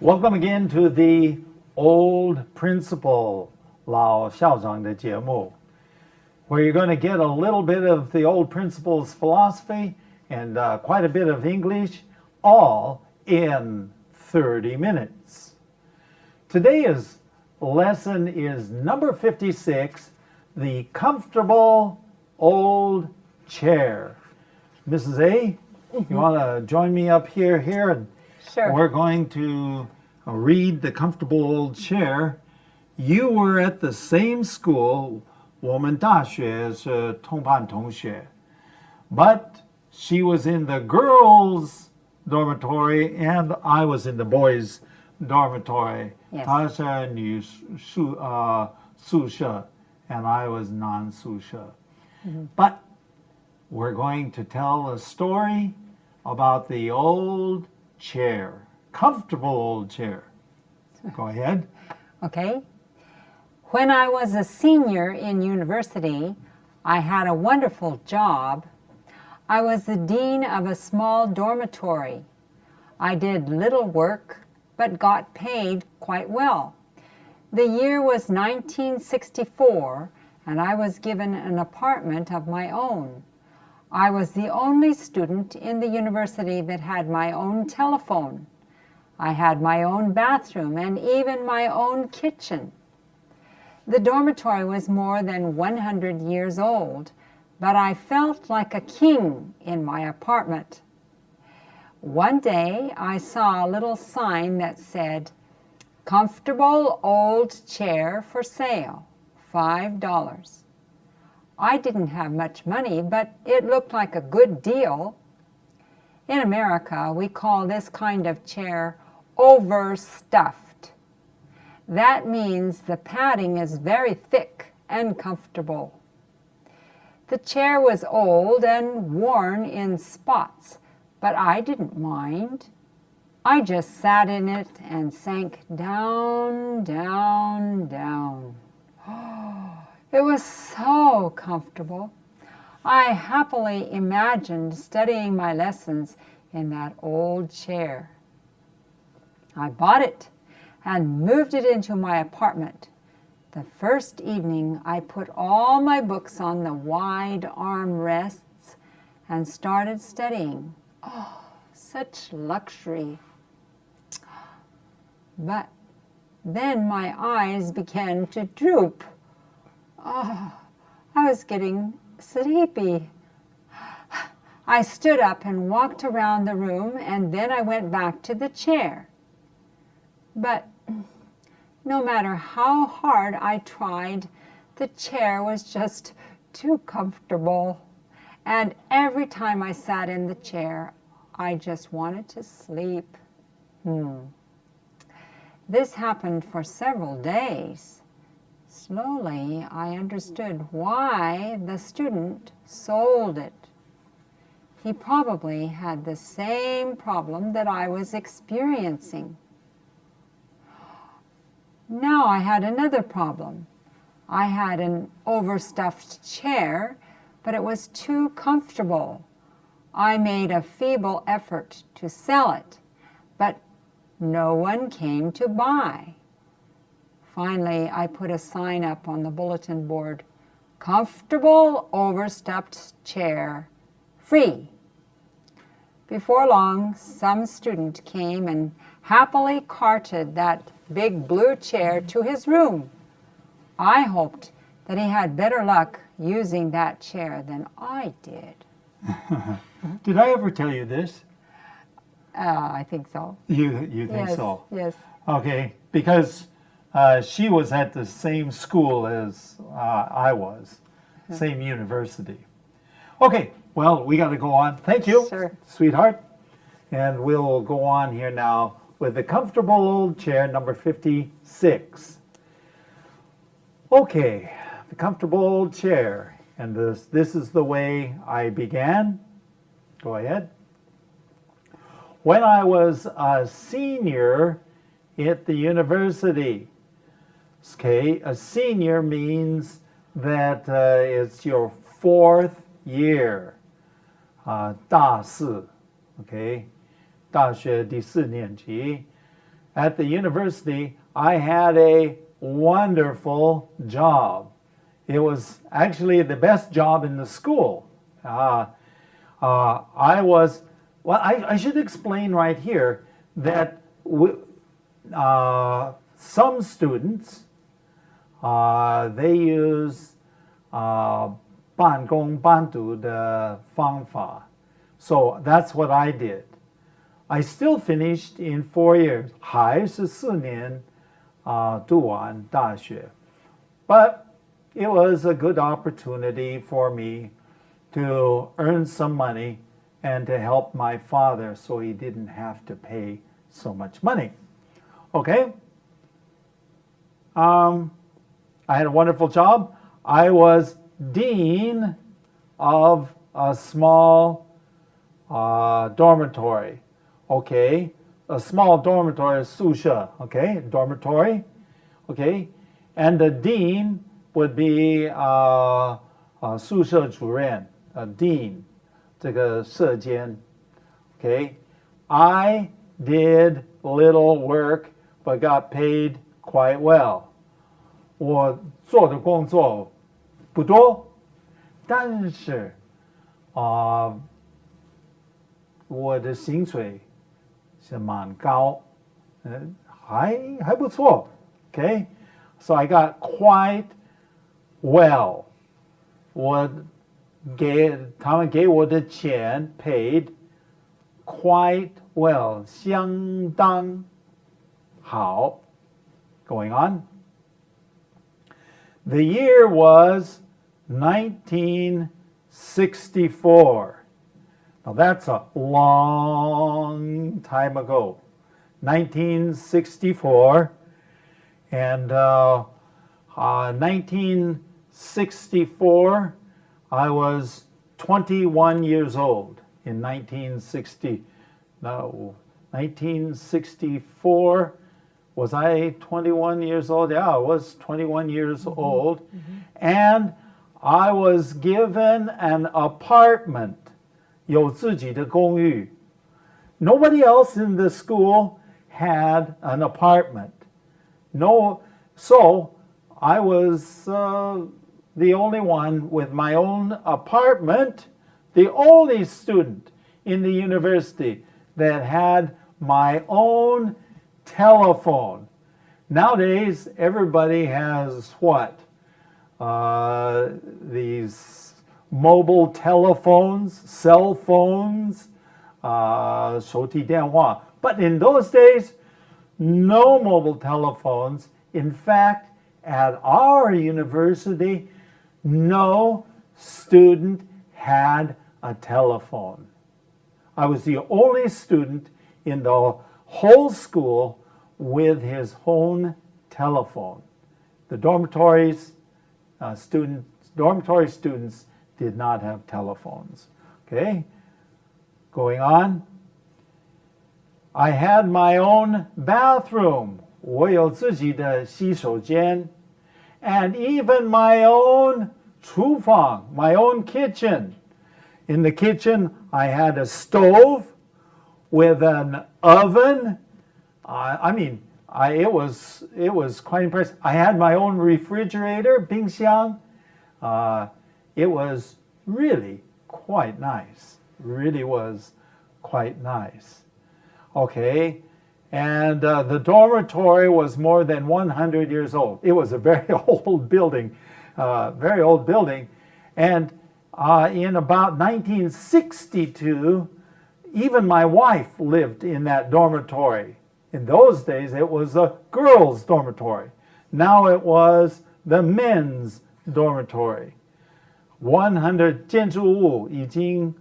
Welcome again to the Old Principle 老校长的节目, where you're going to get a little bit of the Old Principles philosophy and quite a bit of English, all in 30 minutes. Today's lesson is number 56, the comfortable old chair. Mrs. A, you want to join me up here? And Sure. We're going to read the comfortable old chair. You were at the same school, 我们大学是同班同学, but she was in the girls' dormitory and I was in the boys' dormitory. Yes. 她是女宿舍 and I was non-宿舍. But we're going to tell a story about the old chair, comfortable old chair. Go ahead. Okay. When I was a senior in university, I had a wonderful job. I was the dean of a small dormitory. I did little work, but got paid quite well. The year was 1964, and I was given an apartment of my own. I was the only student in the university that had my own telephone. I had my own bathroom and even my own kitchen. The dormitory was more than 100 years old, but I felt like a king in my apartment. One day I saw a little sign that said, "Comfortable old chair for sale, $5." I didn't have much money, but it looked like a good deal. In America, we call this kind of chair overstuffed. That means the padding is very thick and comfortable. The chair was old and worn in spots, but I didn't mind. I just sat in it and sank down, down, down. It was so comfortable. I happily imagined studying my lessons in that old chair. I bought it and moved it into my apartment. The first evening, I put all my books on the wide armrests and started studying. Oh, such luxury. But then my eyes began to droop. Oh, I was getting sleepy. I stood up and walked around the room, and then I went back to the chair. But no matter how hard I tried, the chair was just too comfortable. And every time I sat in the chair, I just wanted to sleep. This happened for several days. Slowly, I understood why the student sold it. He probably had the same problem that I was experiencing. Now I had another problem. I had an overstuffed chair, but it was too comfortable. I made a feeble effort to sell it, but no one came to buy. Finally, I put a sign up on the bulletin board, "Comfortable overstuffed chair, free." Before long, some student came and happily carted that big blue chair to his room. I hoped that he had better luck using that chair than I did. Did I ever tell you this? I think so. You think Yes, so? yes. Okay, because she was at the same school as I was, same university. Okay, well, we got to go on. Thank you, Sure. sweetheart. And we'll go on here now with the comfortable old chair, number 56. Okay, the comfortable old chair. And this is the way I began. Go ahead. When I was a senior at the university. Okay, a senior means that it's your fourth year. 大四, okay, 大学第四年级. at the university, I had a wonderful job. It was actually the best job in the school. I should explain right here that some students, they use 半工半读的方法. So that's what I did. I still finished in 4 years. 还是4年读完大学. But it was a good opportunity for me to earn some money and to help my father so he didn't have to pay so much money. Okay? I had a wonderful job. I was dean of a small dormitory. Okay? A small dormitory, 宿舍. Okay? Dormitory. Okay? And the dean would be 宿舍主任, a dean. 这个舍监. Okay? I did little work but got paid quite well. 我做的工作不多，但是我的薪水是蛮高，还不错。Okay? So I got quite well. 他们给我的钱 paid quite well, 相当好. Going on. The year was 1964. Now that's a long time ago. 1964. And 1964, I was 21 years old in 1964. Was I 21 years old? Yeah, I was 21 years old. And I was given an apartment. 有自己的公寓. Nobody else in the school had an apartment. No, so I was the only one with my own apartment, the only student in the university that had my own telephone. Nowadays, everybody has what? These mobile telephones, cell phones, 手提电话. But in those days, no mobile telephones. In fact, at our university, no student had a telephone. I was the only student in the whole school with his own telephone. The dormitory students did not have telephones. Okay? Going on. I had my own bathroom. 我有自己的洗手间. And even my own 厨房, my own kitchen. In the kitchen, I had a stove with an oven. It was quite impressive. I had my own refrigerator, 冰箱. It was really quite nice. Really was quite nice. Okay, and the dormitory was more than 100 years old. It was a very old building, And in about 1962, even my wife lived in that dormitory. In those days, it was a girls' dormitory. Now it was the men's dormitory. 100建筑物已经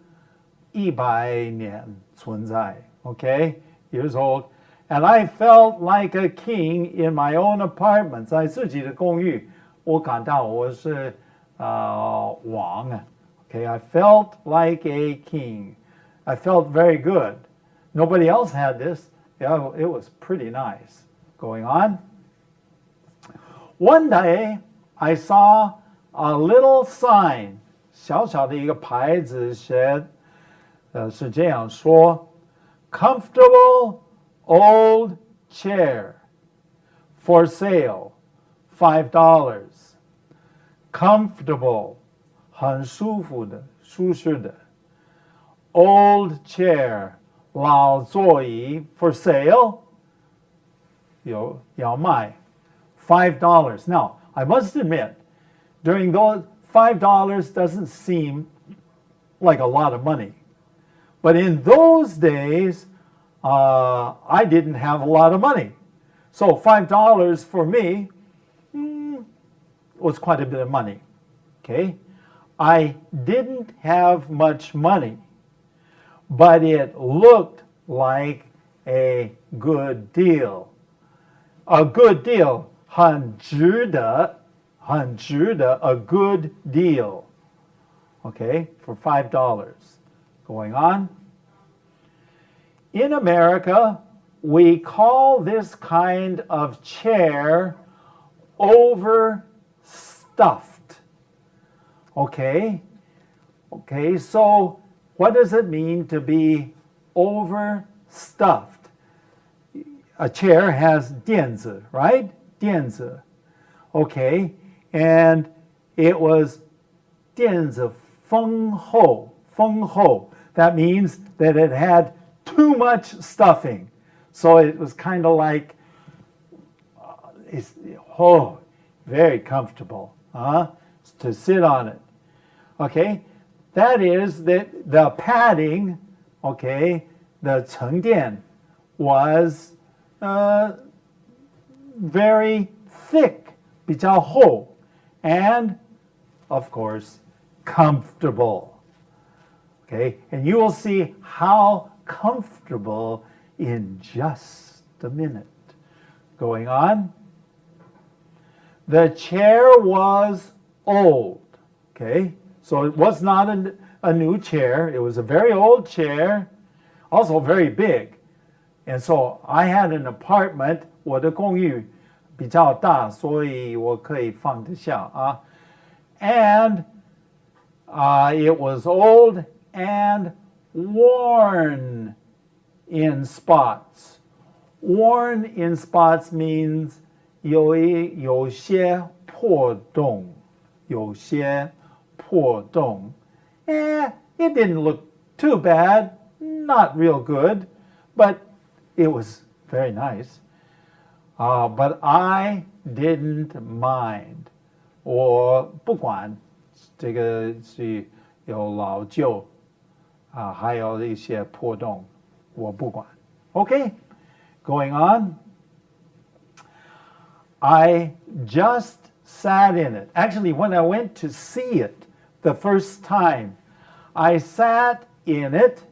100年存在. Okay, years old. And I felt like a king in my own apartment. 在自己的公寓，我感到我是王. Okay, I felt like a king. I felt very good. Nobody else had this. Yeah, it was pretty nice. Going on. One day, I saw a little sign. 小小的一个牌子写，是这样说。Comfortable old chair for sale, $5. Comfortable, 很舒服的，舒适的。Old chair, 老座椅 for sale, 要卖 $5. Now, I must admit, during those $5 doesn't seem like a lot of money. But in those days, I didn't have a lot of money. So $5 for me was quite a bit of money. Okay? I didn't have much money, but it looked like a good deal. A good deal. 很值得, a good deal. Okay? For $5. Going on. In America, we call this kind of chair overstuffed. Okay? Okay, so what does it mean to be overstuffed? A chair has 垫子, right? 垫子. Okay, and it was 垫子丰厚. That means that it had too much stuffing. So it was kind of like, very comfortable to sit on it. Okay, that is that the padding, okay, the 沉淀 was very thick, 比较厚, and of course comfortable. Okay, and you will see how comfortable in just a minute. Going on. The chair was old. Okay, so it was not a new chair. It was a very old chair, also very big. And so I had an apartment. 我的公寓比较大，所以我可以放得下啊。And it was old and worn in spots. Worn in spots means 有些破洞，有些破洞。It didn't look too bad, not real good, but it was very nice. But I didn't mind. 我不管这个是有老旧还有一些破洞，我不管。Okay, going on. I just sat in it. Actually, when I went to see it the first time, I sat in it.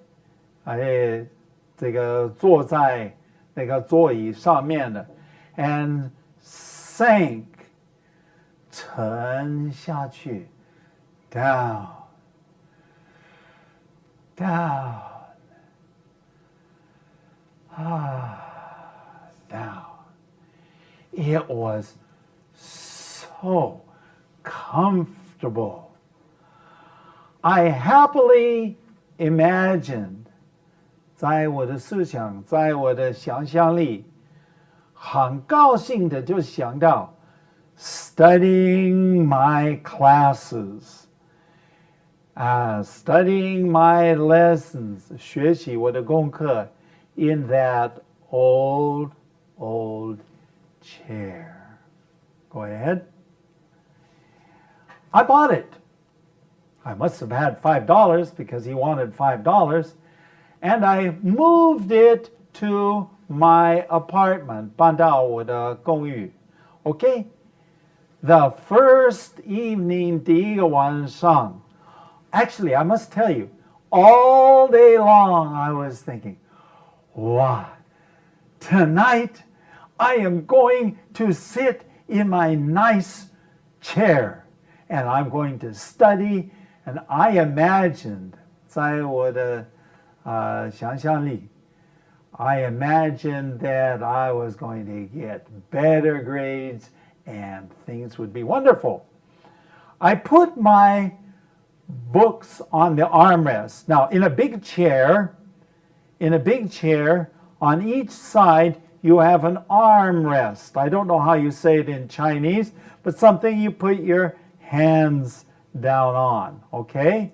这个坐在那个座椅上面的 and sank 沉下去 down down. It was so comfortable. I happily imagined 在我的思想，在我的想象力，很高兴的就想到 studying my classes, studying my lessons, 学习我的功课 in that old chair. Go ahead. I bought it. I must have had $5 because he wanted $5. And I moved it to my apartment, 搬到我的公寓. Okay? The first evening, 第一个晚上, actually, I must tell you, all day long I was thinking, wow, tonight I am going to sit in my nice chair and I'm going to study. And I imagined, 在我的想象力, I imagined that I was going to get better grades and things would be wonderful. I put my books on the armrest. Now, in a big chair, on each side, you have an armrest. I don't know how you say it in Chinese, but something you put your hands down on, okay?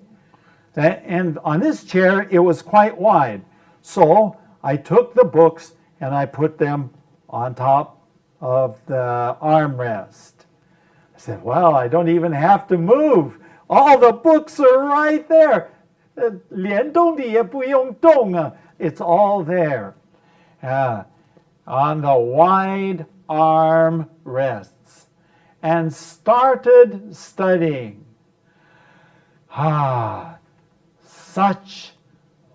And on this chair, it was quite wide. So I took the books and I put them on top of the armrest. I said, well, I don't even have to move. All the books are right there. 连动的也不用动啊. It's all there. On the wide arm rests. And started studying. Such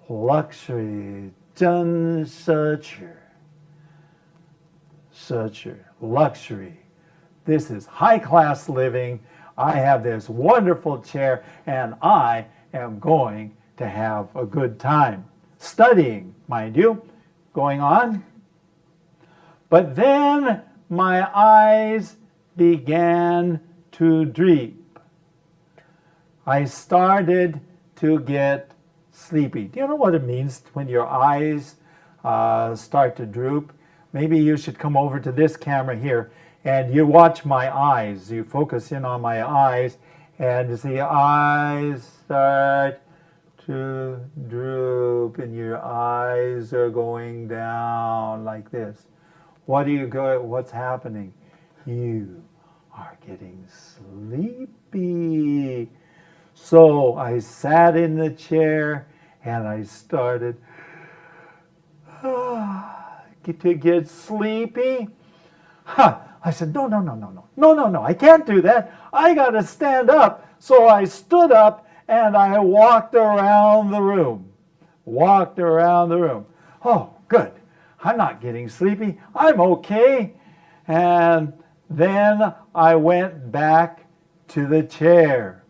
luxury. 真奢侈. Luxury. This is high-class living. I have this wonderful chair, and I am going to have a good time. Studying, mind you, going on. But then my eyes began to droop. I started to get sleepy. Do you know what it means when your eyes start to droop? Maybe you should come over to this camera here and you watch my eyes. You focus in on my eyes and you see eyes start to droop and your eyes are going down like this. What's happening? You are getting sleepy. So I sat in the chair and I started to get sleepy. I said, no, I can't do that. I got to stand up. So I stood up and I walked around the room. Oh, good. I'm not getting sleepy. I'm okay. And then I went back to the chair.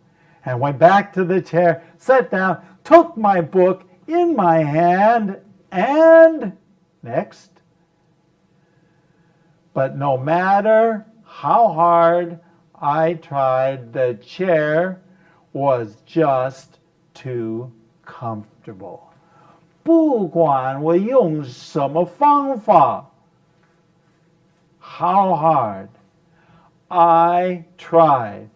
Sat down, took my book in my hand, and next. But no matter how hard I tried, the chair was just too comfortable. 不管我用什么方法, how hard I tried,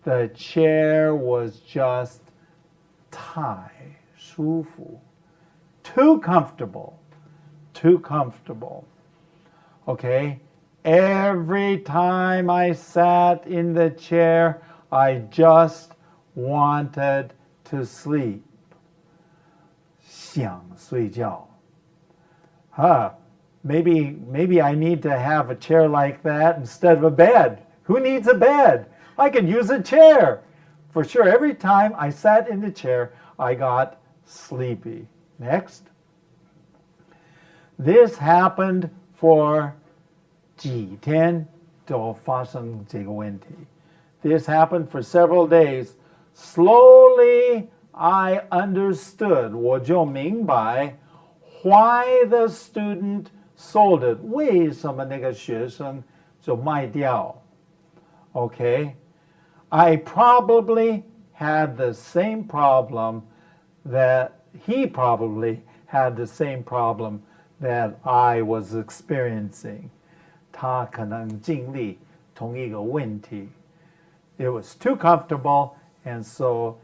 the chair was just 太舒服, too comfortable. Okay? Every time I sat in the chair, I just wanted to sleep. 想睡觉. Maybe I need to have a chair like that instead of a bed. Who needs a bed? I can use a chair. For sure, every time I sat in the chair, I got sleepy. Next. This happened for 几天就发生这个问题. This happened for several days. Slowly, I understood. 我就明白 why the student sold it. 为什么那个学生就卖掉? Okay? I probably had the same problem that he probably had the same problem that I was experiencing. 他可能经历同一个问题. It was too comfortable, and so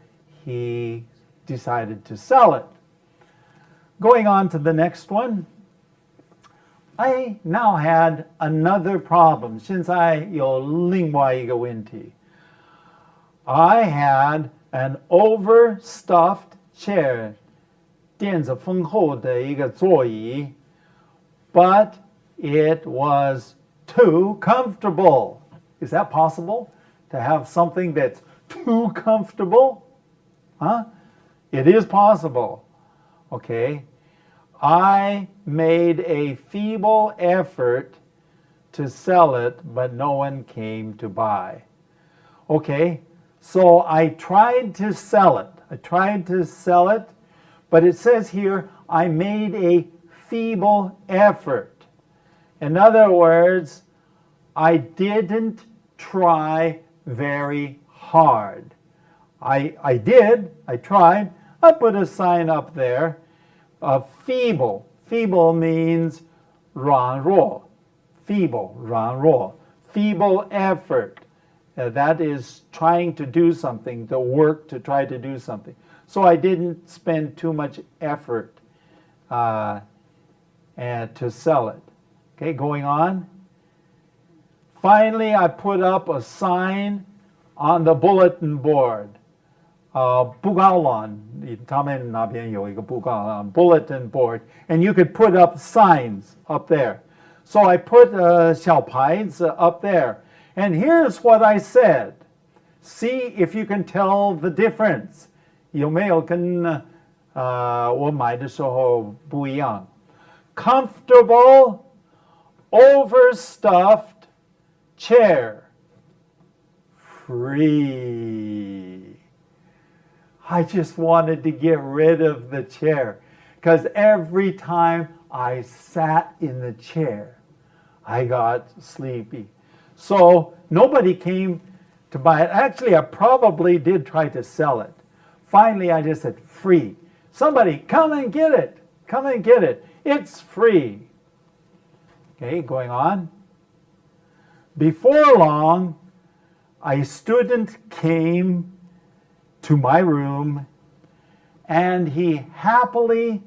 he decided to sell it. Going on to the next one. I now had another problem. 现在有另外一个问题. I had an overstuffed chair, 垫着丰厚的一个座椅, but it was too comfortable. Is that possible? To have something that's too comfortable? It is possible. Okay. I made a feeble effort to sell it, but no one came to buy. Okay. So I tried to sell it. But it says here, I made a feeble effort. In other words, I didn't try very hard. I tried. I put a sign up there of feeble. Feeble means 软弱, feeble, 软弱, feeble effort. That is trying to do something, the work to try to do something. So I didn't spend too much effort and to sell it. Okay, going on. Finally, I put up a sign on the bulletin board. 布告栏，他们那边有一个布告栏 bulletin board, and you could put up signs up there. So I put 小牌子 up there, and here's what I said. See if you can tell the difference. 有没有跟我买的时候不一样 ？Comfortable, overstuffed chair, free. I just wanted to get rid of the chair because every time I sat in the chair, I got sleepy. So nobody came to buy it. Actually, I probably did try to sell it. Finally, I just said, free. Somebody come and get it. Come and get it. It's free. Okay, going on. Before long, a student came to my room, and he happily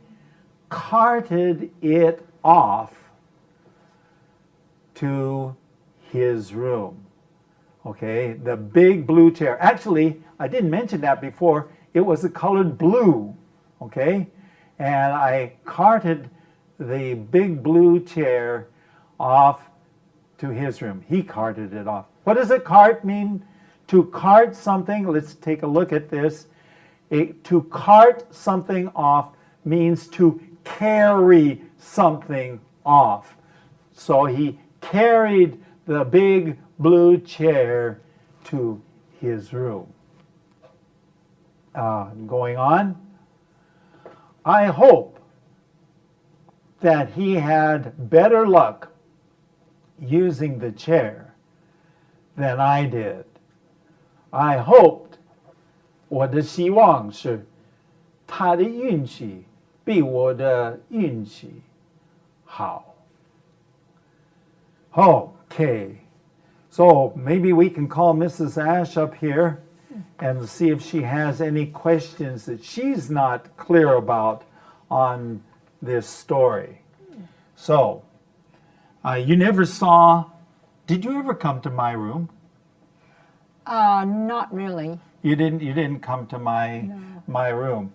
carted it off to his room. Okay, the big blue chair. Actually, I didn't mention that before. It was the colored blue. Okay, and I carted the big blue chair off to his room. He carted it off. What does a cart mean? To cart something, let's take a look at this. To cart something off means to carry something off. So he carried the big blue chair to his room. Going on. I hope that he had better luck using the chair than I did. I hoped, 我的希望是他的运气比我的运气好。Okay, so maybe we can call Mrs. Ash up here and see if she has any questions that she's not clear about on this story. So, you never saw, did you ever come to my room? Not really. You didn't come to my room.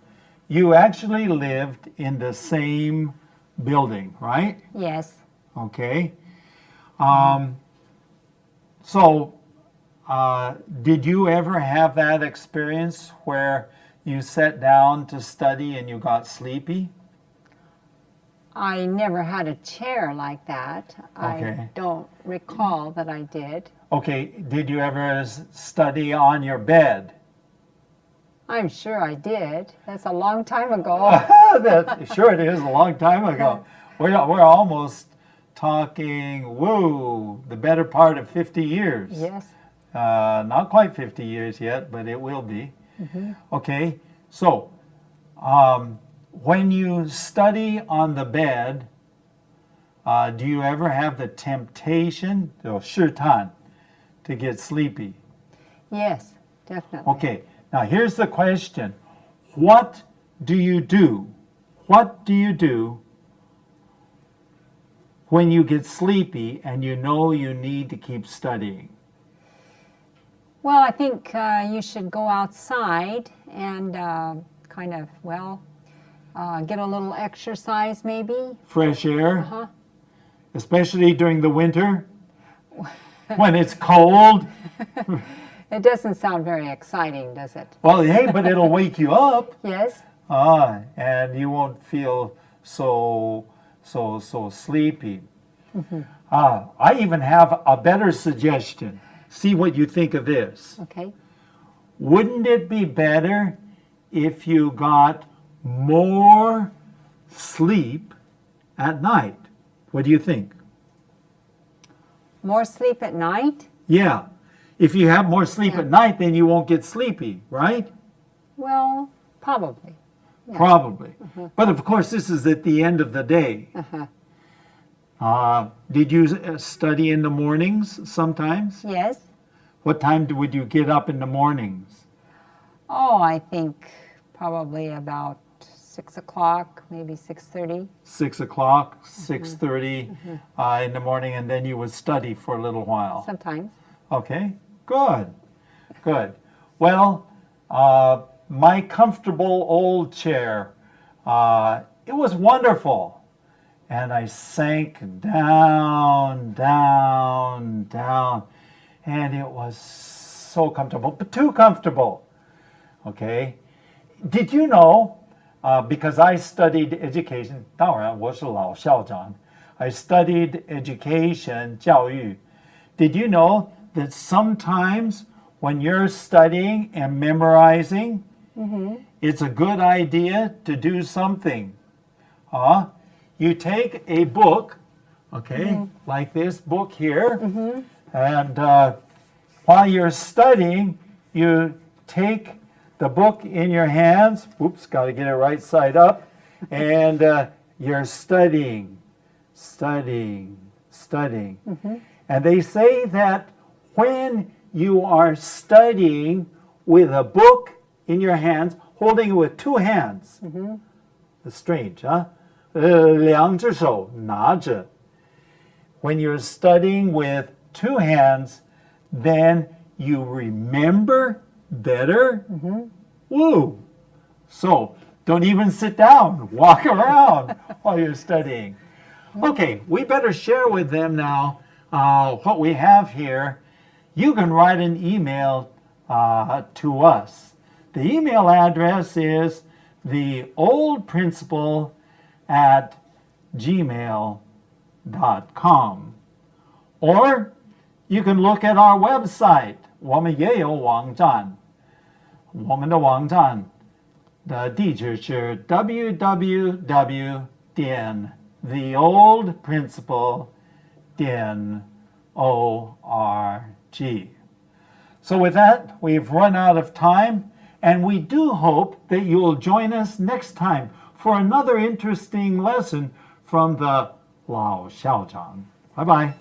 You actually lived in the same building, right? Yes. Okay. So, did you ever have that experience where you sat down to study and you got sleepy? I never had a chair like that. Okay. I don't recall that I did. Okay, did you ever study on your bed? I'm sure I did. That's a long time ago. Sure, it is a long time ago. We're almost talking, the better part of 50 years. Yes. Not quite 50 years yet, but it will be. Mm-hmm. Okay, so when you study on the bed, do you ever have the temptation, 试探, to get sleepy? Yes, definitely. Okay, now here's the question. What do you do? What do you do when you get sleepy and you know you need to keep studying? Well, I think you should go outside and kind of, get a little exercise maybe. Fresh air? Uh-huh. Especially during the winter? When it's cold? It doesn't sound very exciting, does it? Well, hey, but it'll wake you up. Yes. And you won't feel so sleepy. Mm-hmm. I even have a better suggestion. See what you think of this. Okay. Wouldn't it be better if you got more sleep at night? What do you think? More sleep at night? Yeah. If you have more sleep at night, then you won't get sleepy, right? Well, probably. Yeah. Probably. But of course, this is at the end of the day. Did you study in the mornings sometimes? Yes. What time would you get up in the mornings? Oh, I think probably about 6 o'clock, maybe 6:30. 6 o'clock, 6:30 in the morning, and then you would study for a little while. Sometimes. Okay, good, good. Well, my comfortable old chair, it was wonderful. And I sank down, down, down, and it was so comfortable, but too comfortable. Okay, did you know? Because I studied education, 当然我是老校长. I studied education, 教育. Did you know that sometimes when you're studying and memorizing, it's a good idea to do something. You take a book, okay, like this book here, and while you're studying, you take the book in your hands. Oops, got to get it right side up. And you're studying, studying, studying. And they say that when you are studying with a book in your hands, holding it with two hands, it's strange, huh? 两只手拿着. When you're studying with two hands, then you remember better. Woo! So don't even sit down, walk around while you're studying. Okay, we better share with them now what we have here. You can write an email to us. The email address is theoldprincipal@gmail.com. Or you can look at our website. 我们也有网站。我们的网站的地址是 www.theoldprincipal.org. So with that, we've run out of time, and we do hope that you will join us next time for another interesting lesson from the 老校长. Bye-bye.